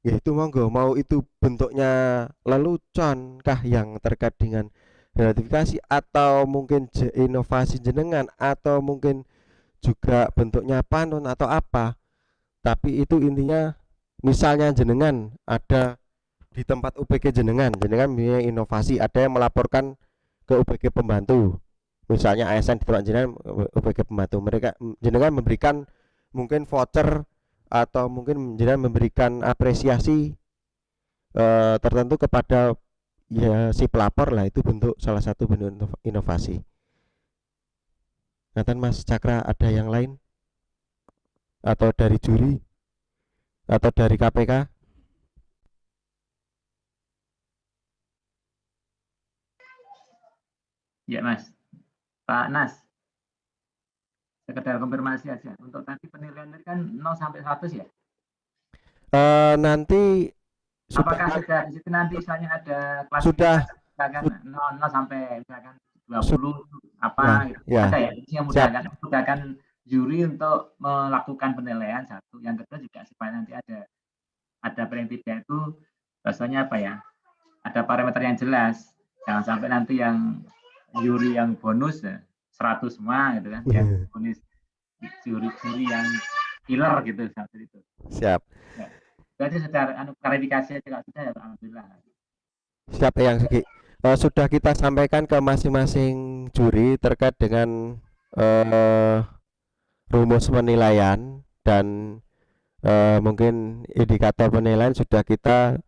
yaitu monggo, mau itu bentuknya lelucon kah yang terkait dengan gratifikasi, atau mungkin inovasi jenengan, atau mungkin juga bentuknya pantun atau apa, tapi itu intinya misalnya jenengan ada di tempat UPG jenengan punya inovasi, ada yang melaporkan ke UPG pembantu, misalnya ASN di tempat jenengan UPG pembantu, mereka jenengan memberikan mungkin voucher atau mungkin jenengan memberikan apresiasi tertentu kepada ya si pelapor lah, itu bentuk salah satu bentuk inovasi. Nanti Mas Cakra, ada yang lain atau dari juri atau dari KPK? ya Mas. Pak Nas, sekedar konfirmasi aja. Untuk tadi penilaian tadi kan 0 sampai 100 ya? Nanti Apakah sudah sudah di situ nanti misalnya ada sudah misalkan 0 sampai misalkan 20 apa ya, gitu. ya. Ada ya, ini yang mudahkan juri untuk melakukan penilaian satu. Yang kedua juga supaya nanti ada preventifnya itu rasanya apa ya? Ada parameter yang jelas. Jangan sampai nanti yang juri yang bonus ya, 100 semua gitu kan. Yang bonus juri yang killer gitu seperti itu. Siap. Ya. Berarti secara klarifikasi juga sudah ya, alhamdulillah. Siap yang Sugi. Sudah kita sampaikan ke masing-masing juri terkait dengan rumus penilaian dan mungkin indikator penilaian sudah kita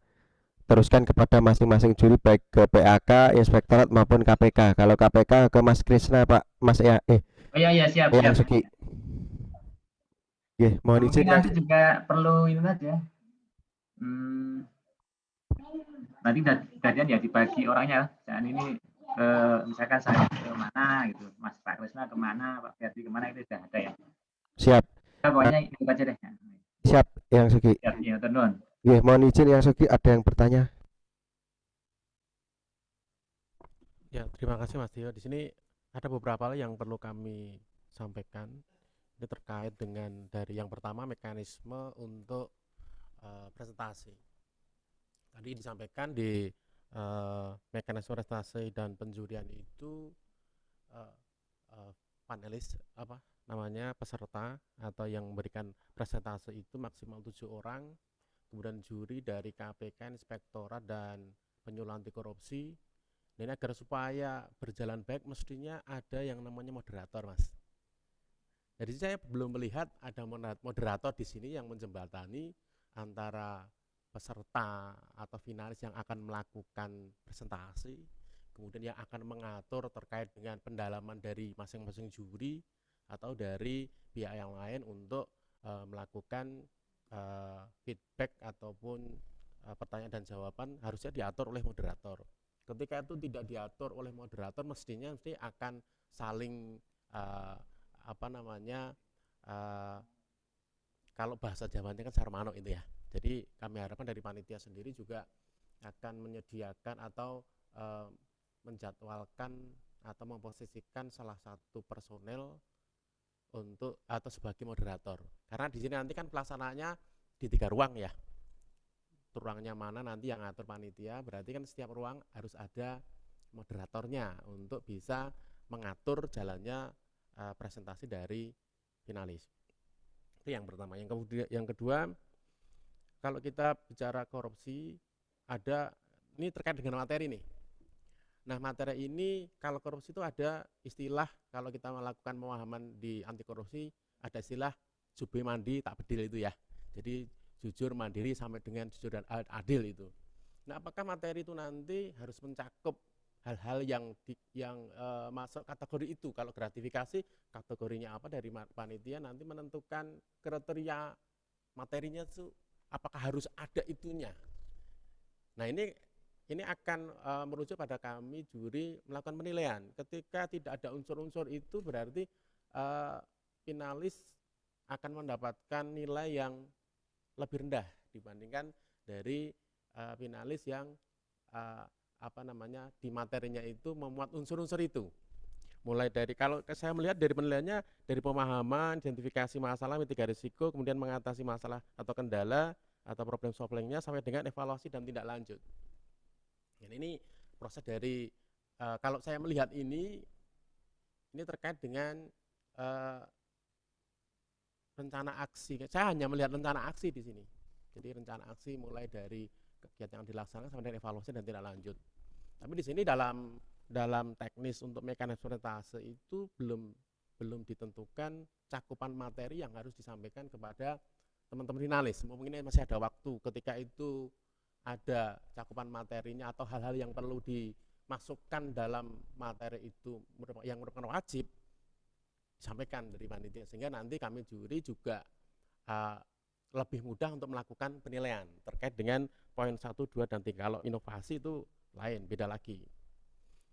teruskan kepada masing-masing juri, baik ke PAK, Inspektorat maupun KPK. Kalau KPK ke Mas Krisna, Pak, Mas ya, Oh iya siap. yang Sugi. Mohon izin nanti juga perlu ini aja. Nanti bagian ya dibagi orangnya. Dan ini misalkan saya ke mana gitu, Mas Pak Krisna kemana, Pak Ferdi kemana, itu sudah ada ya. Siap. Pokoknya itu aja deh. Siap yang Sugi. Siap, ya tenun. Mohon izin yang Sugi, ada yang bertanya? Ya, terima kasih Mas Tio. Di sini ada beberapa hal yang perlu kami sampaikan. Ini terkait dengan dari yang pertama, mekanisme untuk presentasi. Tadi disampaikan di mekanisme presentasi dan penjurian itu panelis peserta atau yang memberikan presentasi itu maksimal 7 orang, kemudian juri dari KPK, Inspektorat dan Penyuluh Anti Korupsi. Dan agar supaya berjalan baik mestinya ada yang namanya moderator, Mas. Jadi saya belum melihat ada moderator di sini yang menjembatani antara peserta atau finalis yang akan melakukan presentasi, kemudian yang akan mengatur terkait dengan pendalaman dari masing-masing juri atau dari pihak yang lain untuk melakukan feedback ataupun pertanyaan dan jawaban, harusnya diatur oleh moderator. Ketika itu tidak diatur oleh moderator, mesti akan saling kalau bahasa Jawanya kan sarmano itu ya. Jadi kami harapkan dari panitia sendiri juga akan menyediakan atau menjadwalkan atau memposisikan salah satu personel untuk atau sebagai moderator. Karena di sini nanti kan pelaksanaannya di 3 ruang ya. Ruangnya mana nanti yang ngatur panitia, berarti kan setiap ruang harus ada moderatornya untuk bisa mengatur jalannya presentasi dari finalis. Itu yang pertama. Yang kedua, kalau kita bicara korupsi, ini terkait dengan materi nih. Nah, materi ini kalau korupsi itu ada istilah, kalau kita melakukan pemahaman di anti korupsi, ada istilah jube mandi tak bedil itu ya. Jadi jujur, mandiri, sampai dengan jujur dan adil itu. Nah, apakah materi itu nanti harus mencakup hal-hal yang masuk kategori itu? Kalau gratifikasi, kategorinya apa dari panitia nanti menentukan kriteria materinya itu, apakah harus ada itunya. Nah, ini akan merujuk pada kami juri melakukan penilaian. Ketika tidak ada unsur-unsur itu, berarti finalis akan mendapatkan nilai yang lebih rendah dibandingkan dari finalis yang di materinya itu memuat unsur-unsur itu. Mulai dari, kalau saya melihat dari penilaiannya, dari pemahaman, identifikasi masalah, mitigasi risiko, kemudian mengatasi masalah atau kendala atau problem solvingnya, sampai dengan evaluasi dan tindak lanjut. Dan ini proses dari kalau saya melihat ini terkait dengan rencana aksi. Saya hanya melihat rencana aksi di sini. Jadi rencana aksi mulai dari kegiatan yang dilaksanakan sampai dengan evaluasi dan tindak lanjut. Tapi di sini dalam teknis untuk mekanisme presentase itu belum ditentukan cakupan materi yang harus disampaikan kepada teman-teman finalis. Mungkin masih ada waktu ketika itu ada cakupan materinya atau hal-hal yang perlu dimasukkan dalam materi itu yang merupakan wajib disampaikan dari panitia, sehingga nanti kami juri juga lebih mudah untuk melakukan penilaian terkait dengan poin 1, 2, dan 3. Kalau inovasi itu lain, beda lagi.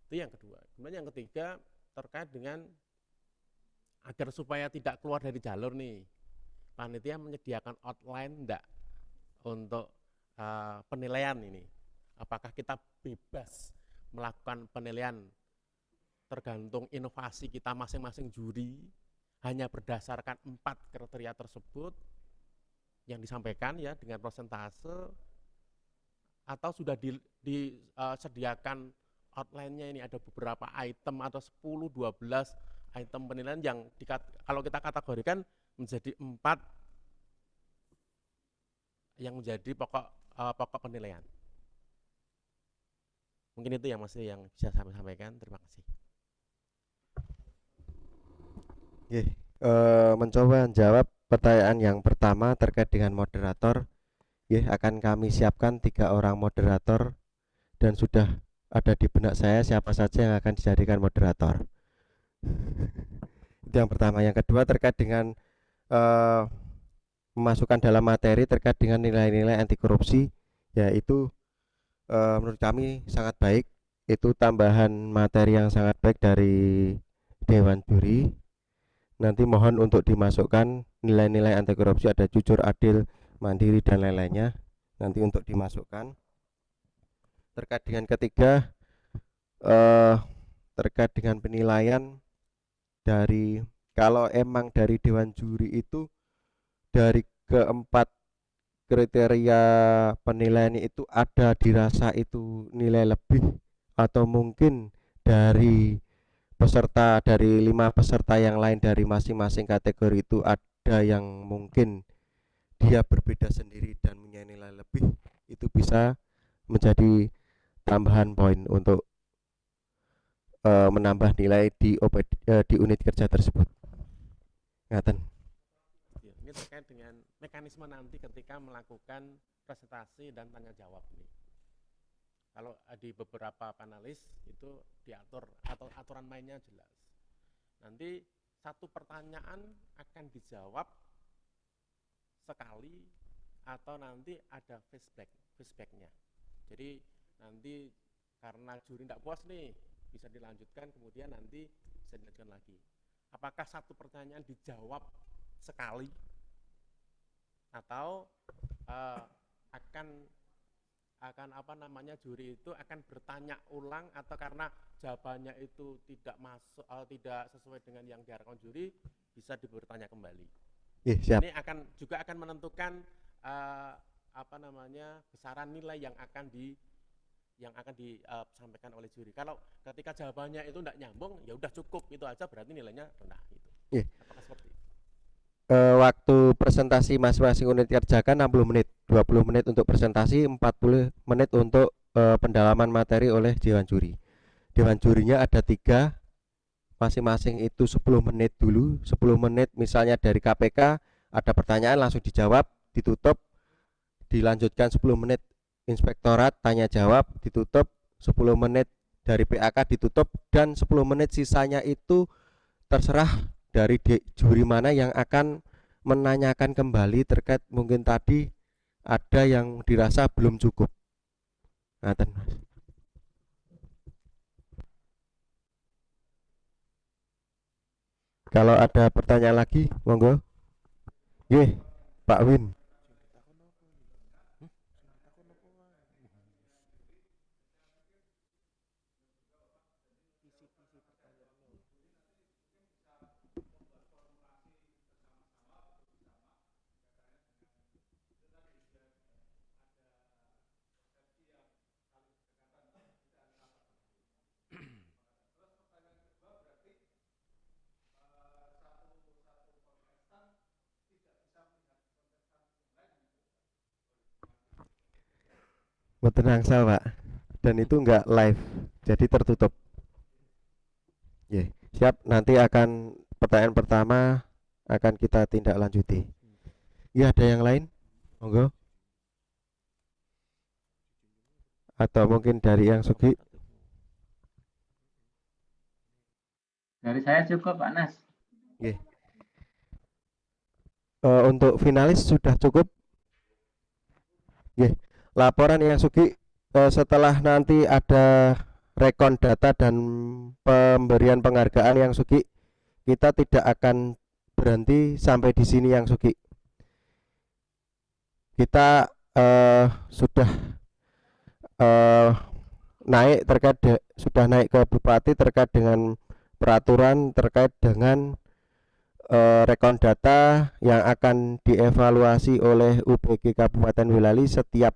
Itu yang kedua. Kemudian yang ketiga terkait dengan agar supaya tidak keluar dari jalur nih, panitia menyediakan outline enggak untuk penilaian ini. Apakah kita bebas melakukan penilaian tergantung inovasi kita masing-masing juri, hanya berdasarkan 4 kriteria tersebut yang disampaikan ya dengan persentase, atau sudah disediakan outline-nya ini ada beberapa item atau 10, 12 item penilaian yang kalau kita kategorikan menjadi 4 yang menjadi pokok penilaian. Mungkin itu yang bisa saya sampaikan. Terima kasih. Mencoba menjawab pertanyaan yang pertama terkait dengan moderator. Akan kami siapkan 3 orang moderator dan sudah ada di benak saya siapa saja yang akan dijadikan moderator. Itu yang pertama. Yang kedua terkait dengan memasukkan dalam materi terkait dengan nilai-nilai anti korupsi, yaitu menurut kami sangat baik. Itu tambahan materi yang sangat baik dari Dewan Juri. Nanti mohon untuk dimasukkan nilai-nilai anti korupsi, ada jujur, adil, mandiri, dan lain-lainnya. Nanti untuk dimasukkan. Terkait dengan ketiga, terkait dengan penilaian dari, kalau emang dari Dewan Juri itu dari keempat kriteria penilaian itu ada dirasa itu nilai lebih, atau mungkin dari peserta, dari 5 peserta yang lain dari masing-masing kategori itu ada yang mungkin dia berbeda sendiri dan punya nilai lebih, itu bisa menjadi tambahan poin untuk menambah nilai di unit kerja tersebut. Ngaten. Ini terkait dengan mekanisme nanti ketika melakukan presentasi dan tanya jawab ini. Kalau di beberapa panelis itu diatur atau aturan mainnya jelas. Nanti 1 pertanyaan akan dijawab sekali atau nanti ada feedbacknya. Jadi nanti karena juri tidak puas nih, bisa dilanjutkan, kemudian nanti bisa dilanjutkan lagi. Apakah 1 pertanyaan dijawab sekali atau akan apa namanya, juri itu akan bertanya ulang, atau karena jawabannya itu tidak masuk, tidak sesuai dengan yang diharapkan juri, bisa bertanya kembali. Siap. Ini juga akan menentukan apa namanya, besaran nilai yang akan disampaikan oleh juri. Kalau ketika jawabannya itu tidak nyambung, ya udah cukup itu aja, berarti nilainya rendah gitu. Apakah seperti itu? Waktu presentasi masing-masing unit kerja kan 60 menit, 20 menit untuk presentasi, 40 menit untuk pendalaman materi oleh dewan juri. Dewan jurinya ada 3, masing-masing itu 10 menit dulu. 10 menit misalnya dari KPK ada pertanyaan langsung dijawab, ditutup, dilanjutkan 10 menit inspektorat tanya jawab, ditutup, 10 menit dari PAK ditutup, dan 10 menit sisanya itu terserah dari juri mana yang akan menanyakan kembali terkait mungkin tadi ada yang dirasa belum cukup. Kalau ada pertanyaan lagi, monggo. Pak Win. Tenang saja Pak, dan itu enggak live, jadi tertutup. Siap, nanti akan pertanyaan pertama akan kita tindak lanjuti. Ada yang lain? Monggo. Atau mungkin dari yang Sugi? Dari saya cukup Pak Nas. Untuk finalis sudah cukup. Laporan yang Sugi, setelah nanti ada rekon data dan pemberian penghargaan yang Sugi, kita tidak akan berhenti sampai di sini yang Sugi. Kita sudah naik sudah naik ke Bupati terkait dengan peraturan terkait dengan rekon data yang akan dievaluasi oleh UPG Kabupaten Boyolali setiap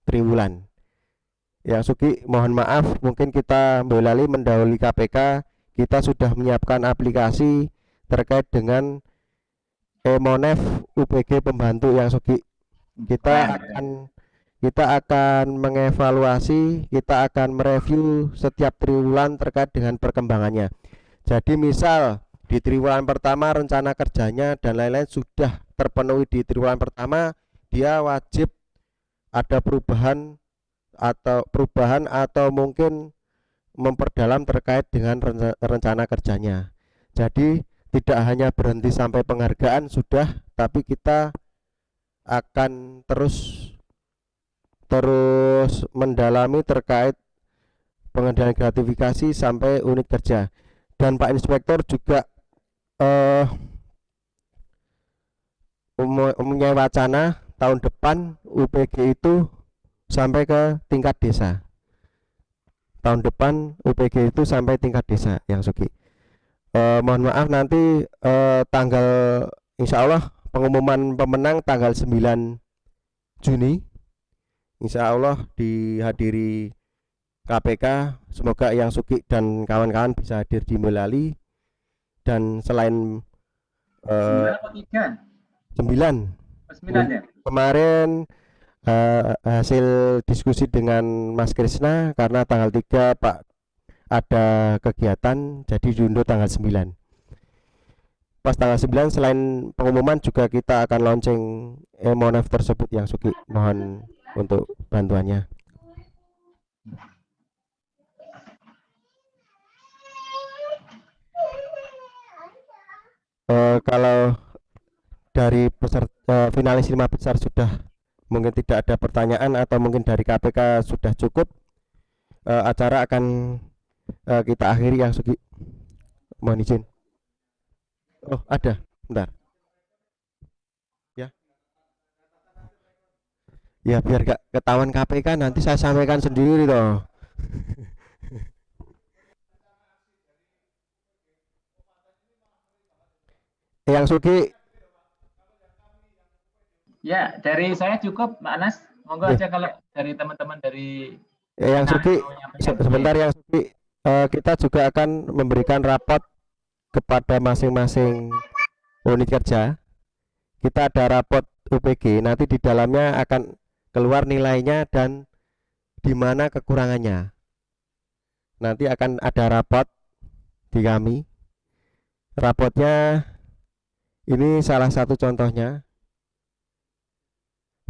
triwulan. Yang Sugi, mohon maaf, mungkin kita Boyolali mendahului KPK. Kita sudah menyiapkan aplikasi terkait dengan Monef UPG pembantu yang Sugi. Kita akan mengevaluasi, kita akan mereview setiap triwulan terkait dengan perkembangannya. Jadi misal di triwulan pertama rencana kerjanya dan lain-lain sudah terpenuhi di triwulan pertama, dia wajib ada perubahan atau mungkin memperdalam terkait dengan rencana kerjanya. Jadi tidak hanya berhenti sampai penghargaan sudah, tapi kita akan terus mendalami terkait pengendalian gratifikasi sampai unit kerja. Dan Pak Inspektor juga mempunyai wacana tahun depan UPG itu sampai ke tingkat desa. Tahun depan UPG itu sampai tingkat desa yang Sugi. Mohon maaf nanti tanggal insya Allah pengumuman pemenang tanggal 9 Juni insya Allah dihadiri KPK. Semoga yang Sugi dan kawan-kawan bisa hadir di Boyolali. Dan selain 9 ya? Kemarin hasil diskusi dengan Mas Krisna, karena tanggal 3 Pak ada kegiatan jadi diundur tanggal 9. Pas tanggal 9 selain pengumuman juga kita akan launching Monef tersebut yang Sugi. Mohon untuk bantuannya. Kalau dari peserta finalis 5 besar sudah mungkin tidak ada pertanyaan, atau mungkin dari KPK sudah cukup, acara akan kita akhiri yang Sugi. Mohon izin. Oh ada, bentar ya. Ya biar gak ketahuan KPK nanti saya sampaikan sendiri toh. Yang Sugi, Ya, dari saya cukup, Pak Anas. Monggo ya, aja kalau dari teman-teman dari yang Kemenak Sugi mau menyampaikan. sebentar yang Sugi, kita juga akan memberikan rapot kepada masing-masing unit kerja. Kita ada rapot UPG, nanti di dalamnya akan keluar nilainya dan di mana kekurangannya. Nanti akan ada rapot di kami. Rapotnya ini salah satu contohnya.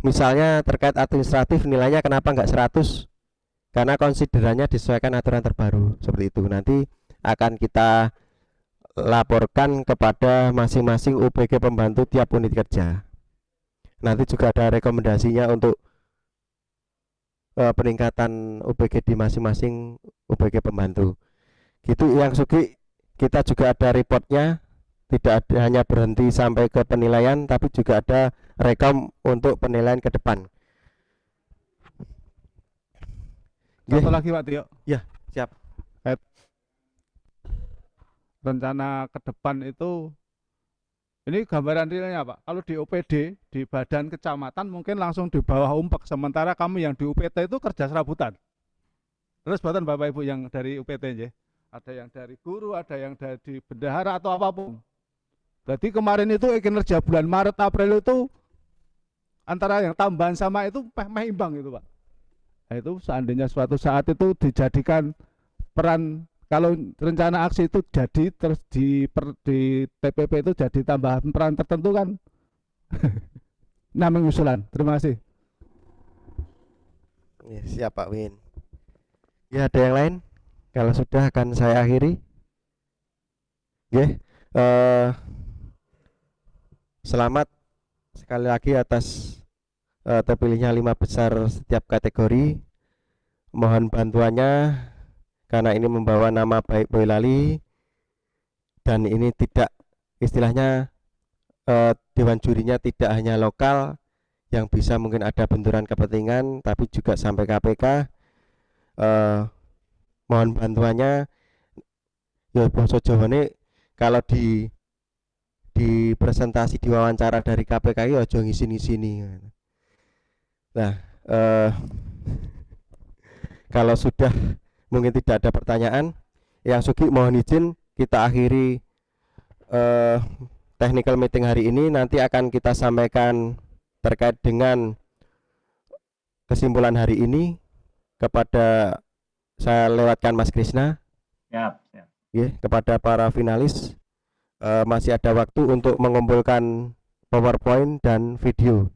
Misalnya terkait administratif nilainya kenapa nggak 100? Karena konsiderannya disesuaikan aturan terbaru. Seperti itu. Nanti akan kita laporkan kepada masing-masing UPG pembantu tiap unit kerja. Nanti juga ada rekomendasinya untuk peningkatan UPG di masing-masing UPG pembantu. Gitu yang Sugi, kita juga ada reportnya, tidak ada, hanya berhenti sampai ke penilaian, tapi juga ada rekam untuk penilaian ke depan. Satu lagi Pak Tio. Ya, siap. Rencana ke depan itu, ini gambaran realnya Pak. Kalau di OPD, di badan kecamatan mungkin langsung di bawah umpek. Sementara kami yang di UPT itu kerja serabutan. Terus buatan Bapak Ibu yang dari UPT ya. Ada yang dari guru, ada yang dari bendahara atau apapun. Jadi kemarin itu kinerja bulan Maret April itu antara yang tambahan sama itu meh imbang itu Pak. Nah, itu seandainya suatu saat itu dijadikan peran, kalau rencana aksi itu jadi terus di TPP itu jadi tambahan peran tertentu kan. Namanya usulan. Terima kasih. Ya, siap Pak Win. Ya, ada yang lain? Kalau sudah akan saya akhiri. Selamat sekali lagi atas terpilihnya 5 besar setiap kategori. Mohon bantuannya karena ini membawa nama baik Boyolali dan ini tidak, istilahnya dewan jurinya tidak hanya lokal yang bisa mungkin ada benturan kepentingan, tapi juga sampai KPK. Mohon bantuannya. Ya basa Jawane kalau di presentasi, di wawancara dari KPK ya aja ngisi-ngisini. Nah, kalau sudah mungkin tidak ada pertanyaan, yang Sugi mohon izin kita akhiri technical meeting hari ini. Nanti akan kita sampaikan terkait dengan kesimpulan hari ini kepada, saya lewatkan Mas Krisna. Siap. Kepada para finalis, masih ada waktu untuk mengumpulkan PowerPoint dan video.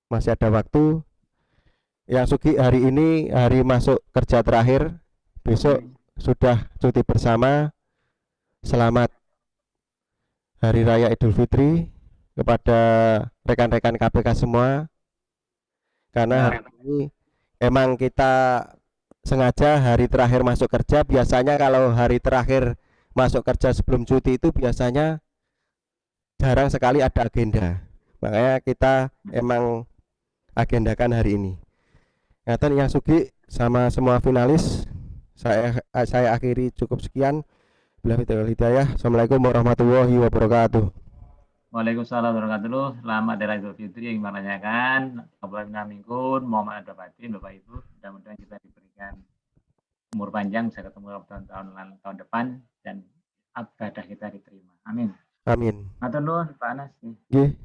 Masih ada waktu. Yang Sugi hari ini hari masuk kerja terakhir, besok sudah cuti bersama. Selamat Hari Raya Idul Fitri kepada rekan-rekan KPK semua. Karena hari ini emang kita sengaja hari terakhir masuk kerja. Biasanya kalau hari terakhir masuk kerja sebelum cuti itu biasanya jarang sekali ada agenda. Makanya kita emang agendakan hari ini. Ngaten yang Sugi sama semua finalis, saya akhiri cukup sekian. Billahi taufiq wal hidayah. Assalamualaikum warahmatullahi wabarakatuh. Waalaikumsalam warahmatullahi wabarakatuh. Selamat Hari Raya Idul Fitri yang merayakan. Kabupaten Mingkun, mohon maaf batin Bapak Ibu. Mudah-mudahan kita diberikan umur panjang, bisa ketemu tahun depan dan ibadah kita diterima. Amin. Amin. Matur nuwun Pak Anas. Nggih.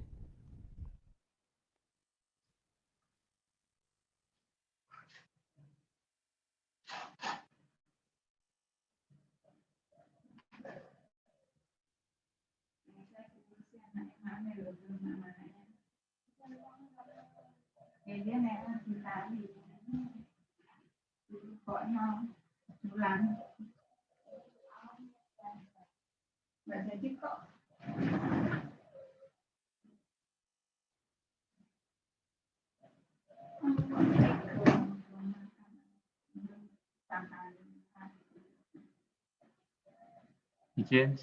Izin,